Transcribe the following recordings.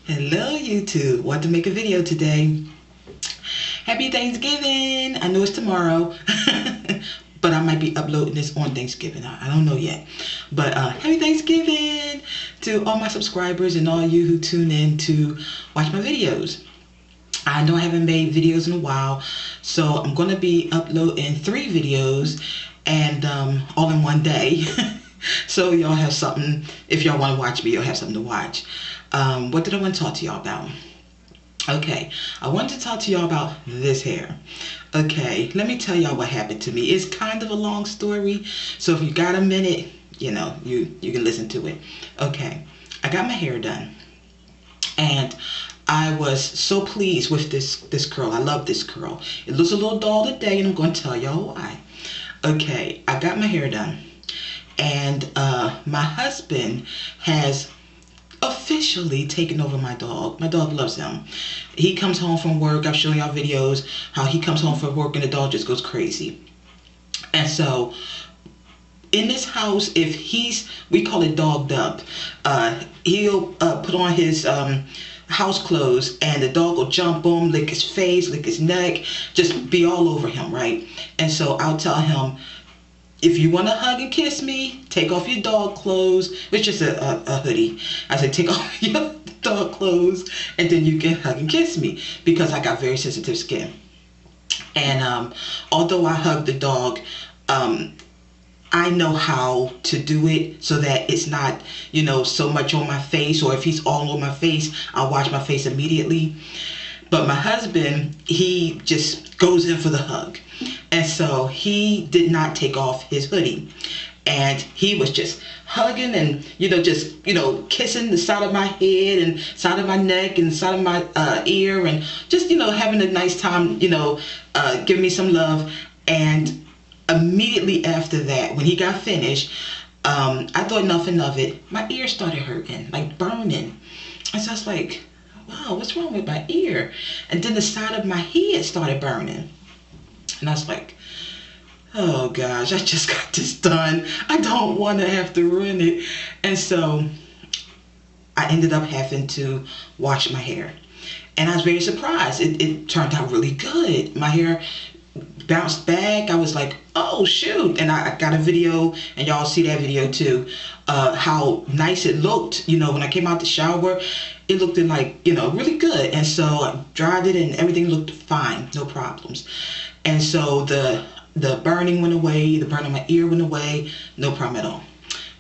Hello YouTube, want to make a video today. Happy Thanksgiving. I know it's tomorrow, but I might be uploading this on Thanksgiving. I don't know yet. But happy Thanksgiving to all my subscribers and all you who tune in to watch my videos. I know I haven't made videos in a while, so I'm going to be uploading 3 videos and all in one day. So y'all have something, if y'all want to watch me, you'll have something to watch. What did I want to talk to y'all about? Okay, I wanted to talk to y'all about this hair. Okay, let me tell y'all what happened to me. It's kind of a long story, so if you got a minute, you know, you can listen to it. Okay, I got my hair done, and I was so pleased with this curl. I love this curl. It looks a little dull today, and I'm going to tell y'all why. Okay, I got my hair done, and my husband has officially taken over my dog. My dog loves him. He comes home from work. I've shown y'all videos how he comes home from work and the dog just goes crazy. And so in this house, if we call it dogged up, he'll put on his house clothes and the dog will jump on him, lick his face, lick his neck, just be all over him, right? And so I'll tell him, if you want to hug and kiss me, take off your dog clothes. It's just a hoodie. I said, take off your dog clothes and then you can hug and kiss me, because I got very sensitive skin. And although I hug the dog, I know how to do it so that it's not, you know, so much on my face, or if he's all on my face, I'll wash my face immediately. But my husband, he just goes in for the hug. And so he did not take off his hoodie. And he was just hugging and, you know, just, you know, kissing the side of my head and side of my neck and side of my ear, and just, you know, having a nice time, you know, giving me some love. And immediately after that, when he got finished, I thought nothing of it. My ear started hurting, like burning. And so I was like, wow, what's wrong with my ear? And then the side of my head started burning. And I was like, oh gosh, I just got this done. I don't want to have to ruin it. And so I ended up having to wash my hair. And I was very surprised. It turned out really good. My hair bounced back. I was like, oh shoot. And I got a video, and y'all see that video too, how nice it looked. You know, when I came out the shower, it looked like, you know, really good. And so I dried it and everything looked fine, no problems. And so the burning went away, the burn on my ear went away, no problem at all.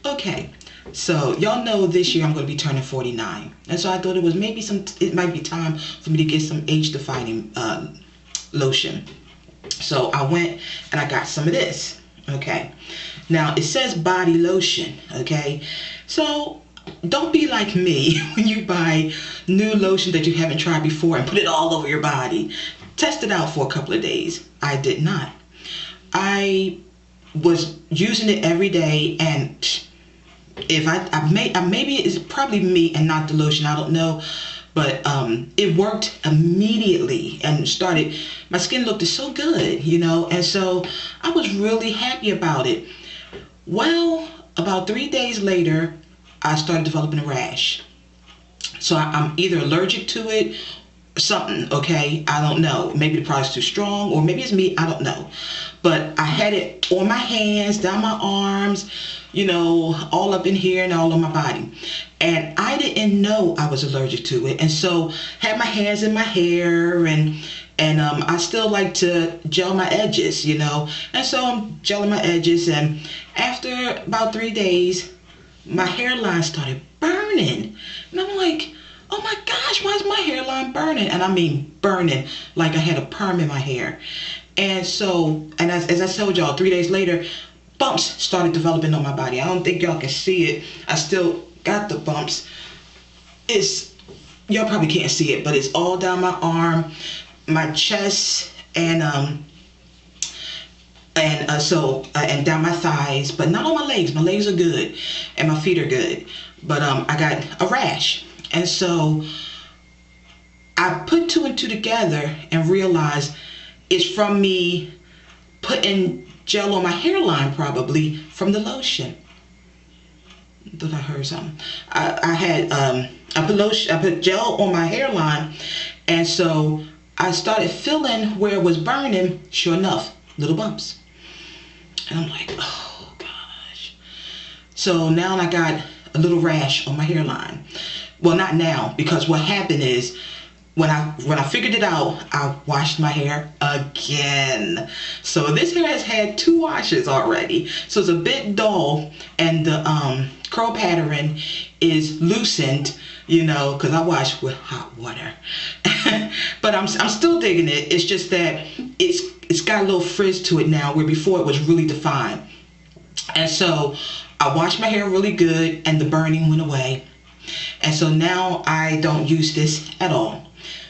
Okay, so y'all know this year I'm going to be turning 49. And so I thought it might be time for me to get some age-defying lotion. So I went and I got some of this, okay? Now, it says body lotion, okay? So don't be like me when you buy new lotion that you haven't tried before and put it all over your body. Test it out for a couple of days. I did not. I was using it every day, and if maybe it's probably me and not the lotion, I don't know, but it worked immediately and my skin looked so good, you know, and so I was really happy about it. Well, about 3 days later, I started developing a rash. So I'm either allergic to it, something, okay? I don't know. Maybe the product's too strong, or maybe it's me, I don't know. But I had it on my hands, down my arms, you know, all up in here and all on my body. And I didn't know I was allergic to it. And so had my hands in my hair, and I still like to gel my edges, you know. And so I'm gelling my edges, and after about 3 days, my hairline started burning. And I'm like, oh my gosh, why is my hairline burning? And I mean burning, like I had a perm in my hair. And so, and as I told y'all, 3 days later, bumps started developing on my body. I don't think y'all can see it. I still got the bumps. It's y'all probably can't see it, but it's all down my arm, my chest, and down my thighs, but not on my legs. My legs are good, and my feet are good. But I got a rash, and so I put two and two together and realized it's from me putting gel on my hairline, probably from the lotion. I thought I heard something. I put gel on my hairline, and so I started feeling where it was burning. Sure enough, little bumps. And I'm like, oh gosh. So now I got a little rash on my hairline. Well, not now, because what happened is when I figured it out, I washed my hair again. So this hair has had 2 washes already. So it's a bit dull, and the curl pattern is loosened, you know, because I wash with hot water. But I'm still digging it. It's just that it's got a little frizz to it now, where before it was really defined. And so I washed my hair really good, and the burning went away. And so now I don't use this at all.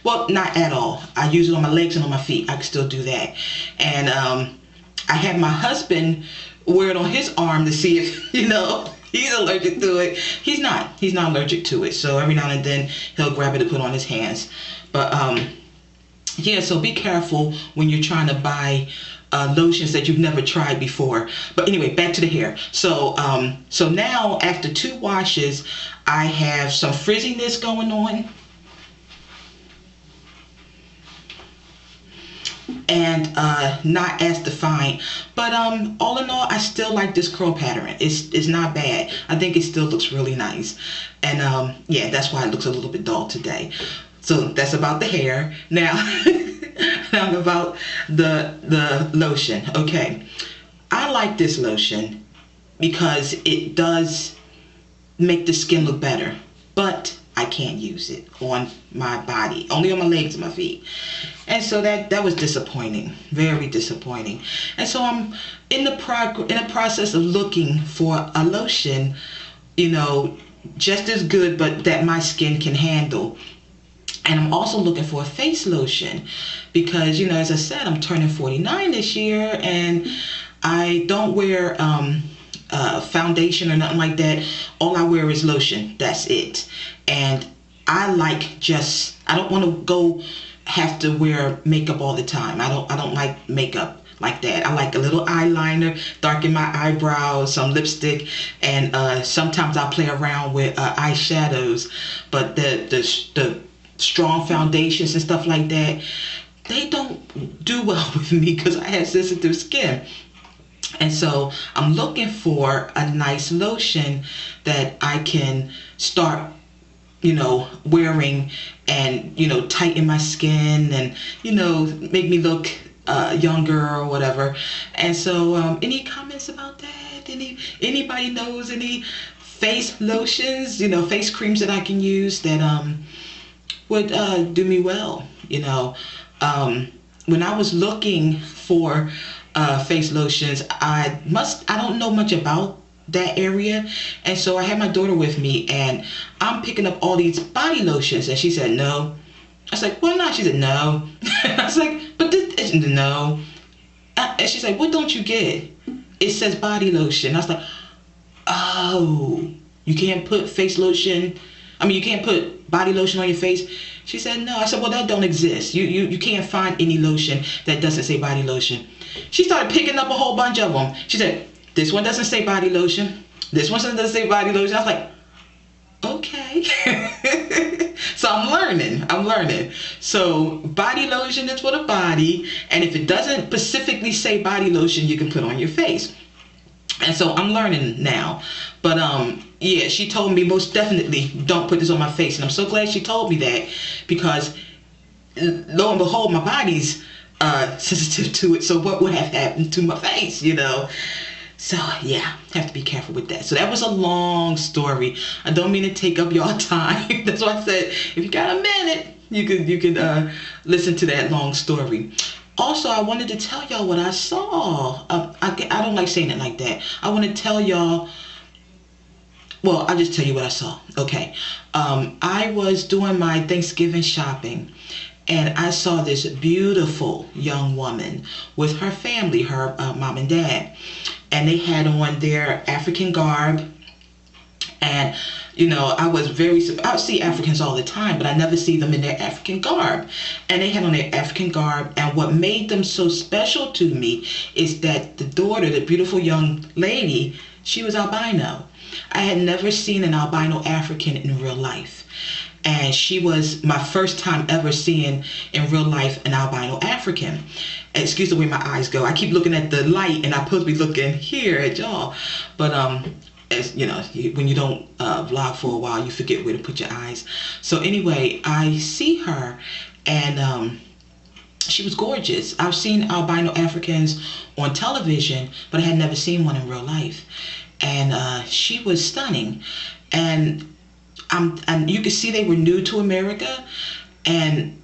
Well, not at all. I use it on my legs and on my feet. I can still do that. And I had my husband wear it on his arm to see if, you know, he's allergic to it. He's not allergic to it. So every now and then he'll grab it to put on his hands. But yeah, so be careful when you're trying to buy lotions that you've never tried before. But anyway, back to the hair. So so now after 2 washes, I have some frizziness going on, and not as defined. But all in all, I still like this curl pattern. It's not bad. I think it still looks really nice. And yeah, that's why it looks a little bit dull today. So that's about the hair. Now, now about the lotion. Okay, I like this lotion because it does make the skin look better, but I can't use it on my body, only on my legs and my feet. And so that was disappointing, very disappointing. And so I'm in the process of looking for a lotion, you know, just as good, but that my skin can handle. And I'm also looking for a face lotion because, you know, as I said, I'm turning 49 this year, and I don't wear foundation or nothing like that. All I wear is lotion. That's it. And I like I don't want to have to wear makeup all the time. I don't like makeup like that. I like a little eyeliner, darken my eyebrows, some lipstick, and sometimes I play around with eyeshadows. But the strong foundations and stuff like that, they don't do well with me because I have sensitive skin. And so I'm looking for a nice lotion that I can start, you know, wearing, and, you know, tighten my skin and, you know, make me look younger or whatever. And so any comments about that? Anybody knows any face lotions, you know, face creams that I can use that would do me well? You know, when I was looking for face lotions, I don't know much about that area, and so I had my daughter with me, and I'm picking up all these body lotions, and she said no. I was like, why not? She said no. I was like, but this isn't no. And she's like, what don't you get? It says body lotion. I was like, oh, you can't put face lotion, you can't put body lotion on your face? She said no. I said, well, that don't exist. You can't find any lotion that doesn't say body lotion. She started picking up a whole bunch of them. She said, this one doesn't say body lotion. This one doesn't say body lotion. I was like, okay. So I'm learning. So body lotion is for the body, and if it doesn't specifically say body lotion, you can put on your face. And so I'm learning now. But yeah, she told me most definitely don't put this on my face, and I'm so glad she told me that, because lo and behold, my body's sensitive to it. So what would have happened to my face, you know? So yeah, have to be careful with that. So that was a long story. I don't mean to take up your time. That's why I said if you got a minute, you could listen to that long story. Also, I wanted to tell y'all what I saw. I don't like saying it like that. I want to tell y'all well, I'll just tell you what I saw. Okay. I was doing my Thanksgiving shopping, and I saw this beautiful young woman with her family, her mom and dad. And they had on their African garb. And, you know, I see Africans all the time, but I never see them in their African garb. And they had on their African garb. And what made them so special to me is that the daughter, the beautiful young lady, she was albino. I had never seen an albino African in real life. And she was my first time ever seeing in real life an albino African. Excuse the way my eyes go. I keep looking at the light and I'm supposed to be looking here at y'all. But as you know, when you don't vlog for a while, you forget where to put your eyes. So anyway, I see her, and she was gorgeous. I've seen albino Africans on television, but I had never seen one in real life. And she was stunning. And you could see they were new to America, and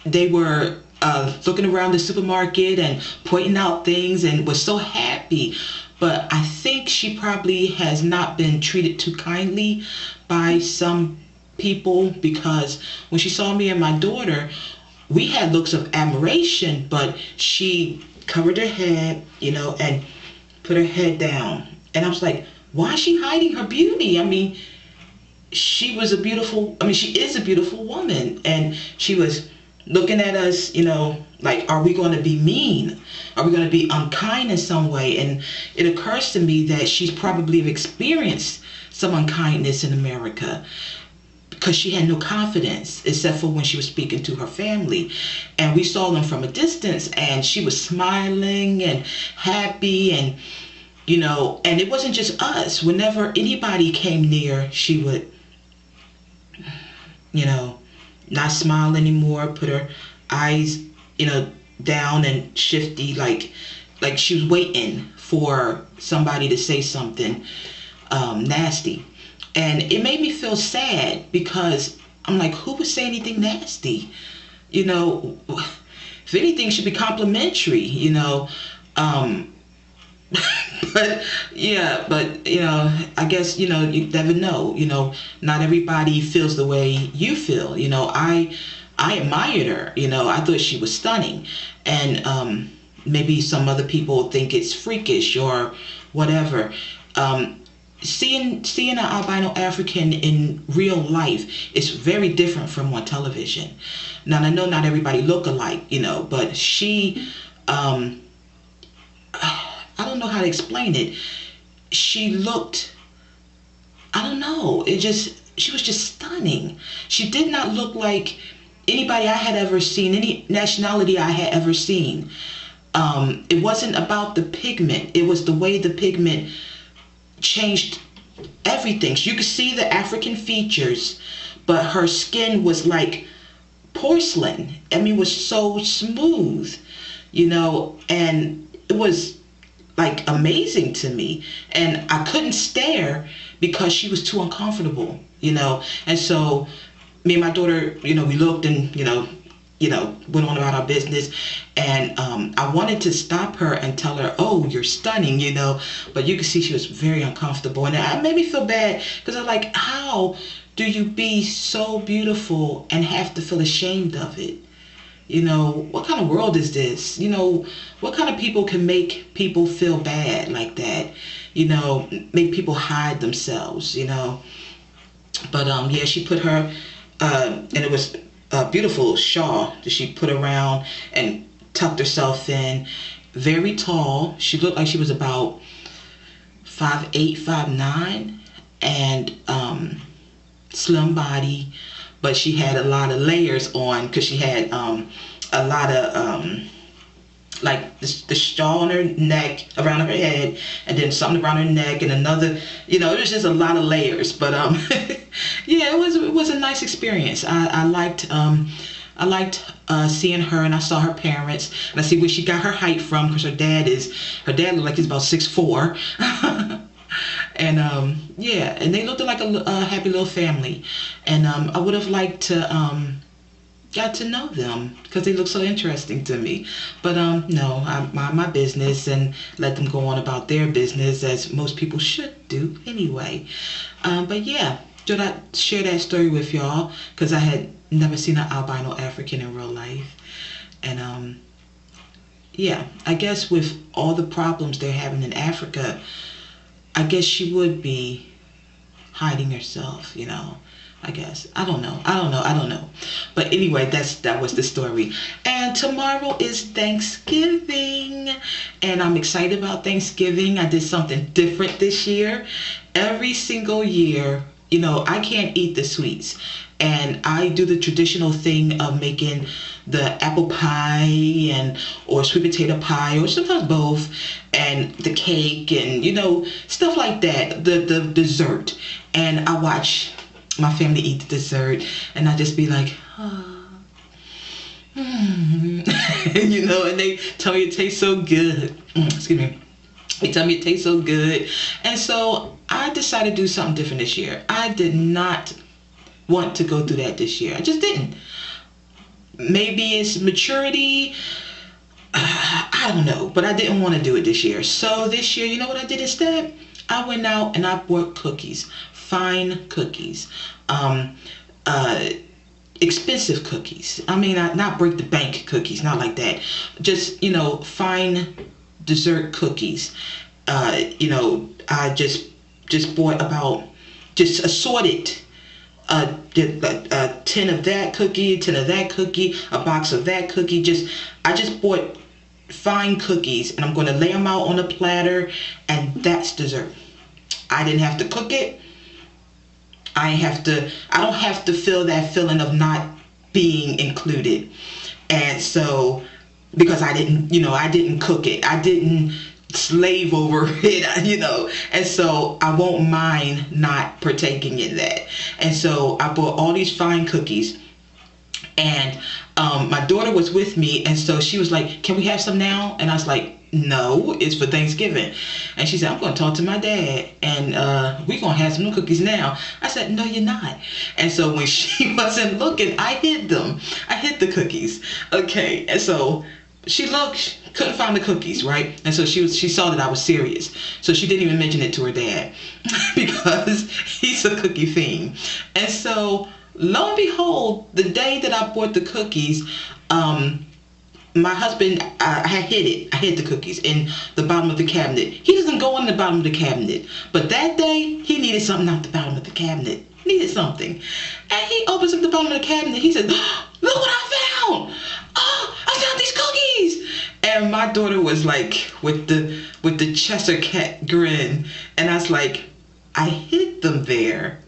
they were looking around the supermarket and pointing out things and was so happy. But I think she probably has not been treated too kindly by some people, because when she saw me and my daughter, we had looks of admiration, but she covered her head, you know, and put her head down. And I was like, why is she hiding her beauty? I mean, she is a beautiful woman. And she was looking at us, you know, like, are we going to be mean? Are we going to be unkind in some way? And it occurs to me that she's probably experienced some unkindness in America, because she had no confidence except for when she was speaking to her family. And we saw them from a distance, and she was smiling and happy, and, you know, and it wasn't just us. Whenever anybody came near, she would, you know, not smile anymore, put her eyes, you know, down and shifty, like she was waiting for somebody to say something nasty. And it made me feel sad, because I'm like, who would say anything nasty? You know, if anything, should be complimentary, you know. But yeah, but you know, I guess, you know, you never know, you know, not everybody feels the way you feel. You know, I admired her, you know, I thought she was stunning. And maybe some other people think it's freakish or whatever. Seeing an albino African in real life is very different from on television. Now, I know not everybody look alike, you know, but she, I don't know how to explain it. She looked, I don't know, she was just stunning. She did not look like anybody I had ever seen, any nationality I had ever seen. It wasn't about the pigment. It was the way the pigment changed everything. So you could see the African features, but her skin was like porcelain. I mean, it was so smooth, you know, and it was like amazing to me. And I couldn't stare because she was too uncomfortable, you know. And so me and my daughter, you know, we looked and, you know, went on about our business. And I wanted to stop her and tell her, oh, you're stunning, you know. But you could see she was very uncomfortable. And it made me feel bad, because I'm like, how do you be so beautiful and have to feel ashamed of it? You know, what kind of world is this? You know, what kind of people can make people feel bad like that? You know, make people hide themselves, you know. But yeah, she put her, and it was a beautiful shawl that she put around and tucked herself in. Very tall. She looked like she was about 5'8", 5'9", and slim body. But she had a lot of layers on, because she had a lot of like the shawl on her neck, around her head, and then something around her neck, and another, you know, it was just a lot of layers. But yeah, it was a nice experience. I liked seeing her, and I saw her parents, and I see where she got her height from, because her dad looked like he's about 6'4". And yeah, and they looked like a happy little family. And I would have liked to got to know them, because they look so interesting to me. But no, I mind my business and let them go on about their business, as most people should do anyway. But yeah, thought I'd share that story with y'all because I had never seen an albino African in real life. And yeah, I guess with all the problems they're having in Africa, I guess she would be hiding herself, you know. I guess. I don't know. But anyway, that was the story. And tomorrow is Thanksgiving. And I'm excited about Thanksgiving. I did something different this year. Every single year, you know, I can't eat the sweets. And I do the traditional thing of making the apple pie and or sweet potato pie or sometimes both, and the cake and, you know, stuff like that, the dessert. And I watch my family eat the dessert, and I just be like, oh. You know, and they tell me it tastes so good. Excuse me. They tell me it tastes so good. And so I decided to do something different this year. I did not want to go through that this year. I just didn't. Maybe it's maturity. I don't know. But I didn't want to do it this year. So this year, you know what I did instead? I went out and I bought cookies. Fine cookies. Expensive cookies. I mean, not break the bank cookies. Not like that. Just, you know, fine dessert cookies. You know, I just bought about, just assorted, a tin of that cookie, a tin of that cookie, a box of that cookie. I just bought fine cookies, and I'm going to lay them out on a platter, and that's dessert. I didn't have to cook it. I don't have to feel that feeling of not being included. And so, because I didn't cook it. I didn't slave over it, you know. And so I won't mind not partaking in that. And so I bought all these fine cookies. And my daughter was with me, and so she was like, can we have some now? And I was like, no, it's for Thanksgiving. And she said, I'm going to talk to my dad, and we're going to have some new cookies now. I said, no, you're not. And so when she wasn't looking, I hid them. I hid the cookies. Okay, and so she looked, couldn't find the cookies, right? And so she saw that I was serious. So she didn't even mention it to her dad because he's a cookie fiend. And so lo and behold, the day that I bought the cookies, my husband, I hid the cookies in the bottom of the cabinet. He doesn't go in the bottom of the cabinet. But that day, he needed something out the bottom of the cabinet. Needed something. And he opens up the bottom of the cabinet. He says, oh, look what I found. Oh, I found these cookies. And my daughter was like, with the Cheshire cat grin. And I was like, I hid them there.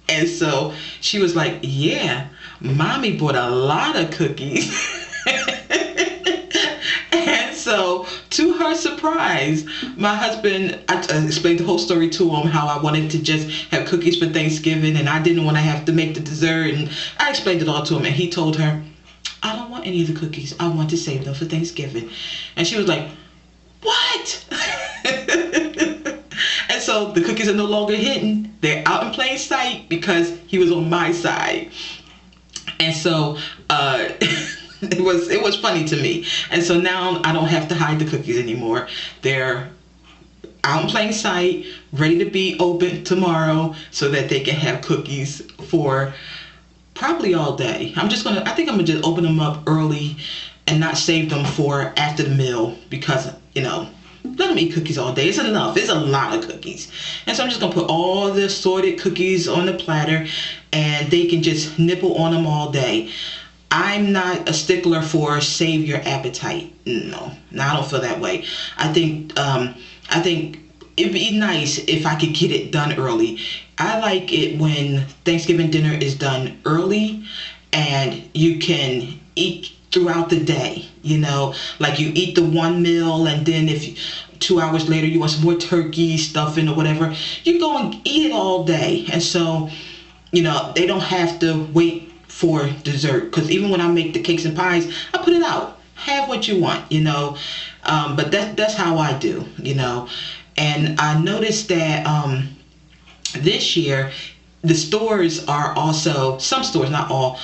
And so she was like, yeah, mommy bought a lot of cookies. And so, to her surprise, my husband, I explained the whole story to him, how I wanted to just have cookies for Thanksgiving, and I didn't want to have to make the dessert, and I explained it all to him, and he told her, I don't want any of the cookies. I want to save them for Thanksgiving. And she was like, what? And so the cookies are no longer hidden. They're out in plain sight because he was on my side. And so it was funny to me. And so now I don't have to hide the cookies anymore. They're out in plain sight, ready to be opened tomorrow so that they can have cookies for probably all day. I think I'm gonna just open them up early and not save them for after the meal because, you know, let them eat cookies all day. It's enough. It's a lot of cookies. And so I'm just going to put all the assorted cookies on the platter and they can just nibble on them all day. I'm not a stickler for save your appetite. No, I don't feel that way. I think it'd be nice if I could get it done early. I like it when Thanksgiving dinner is done early and you can eat throughout the day, you know, like you eat the one meal and then if 2 hours later you want some more turkey, stuffing or whatever, you go and eat it all day. And so, you know, they don't have to wait for dessert because even when I make the cakes and pies, I put it out. Have what you want, you know, but that's how I do, you know. And I noticed that this year the stores are also, some stores, not all,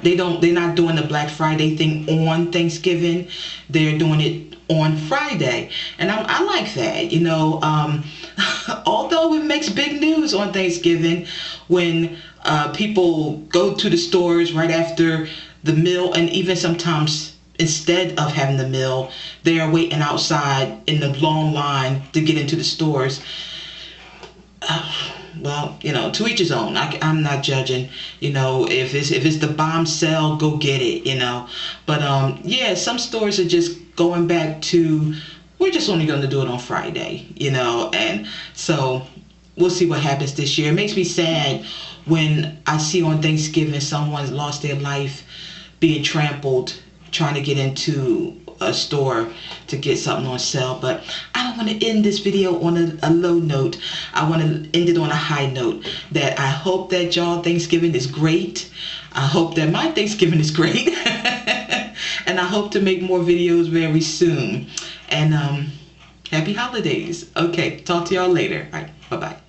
they're not doing the Black Friday thing on Thanksgiving. They're doing it on Friday, and I like that. You know, although it makes big news on Thanksgiving when people go to the stores right after the meal, and even sometimes instead of having the meal, they are waiting outside in the long line to get into the stores. Well, you know, to each his own. I'm not judging. You know, if it's the bomb sale, go get it. You know, but yeah, some stores are just going back to, we're just only going to do it on Friday. You know, and so we'll see what happens this year. It makes me sad when I see on Thanksgiving someone's lost their life being trampled trying to get into a store to get something on sale. But I don't want to end this video on a low note. I want to end it on a high note, that I hope that y'all Thanksgiving is great. I hope that my Thanksgiving is great. And I hope to make more videos very soon. And happy holidays. Okay, talk to y'all later. All right, bye-bye.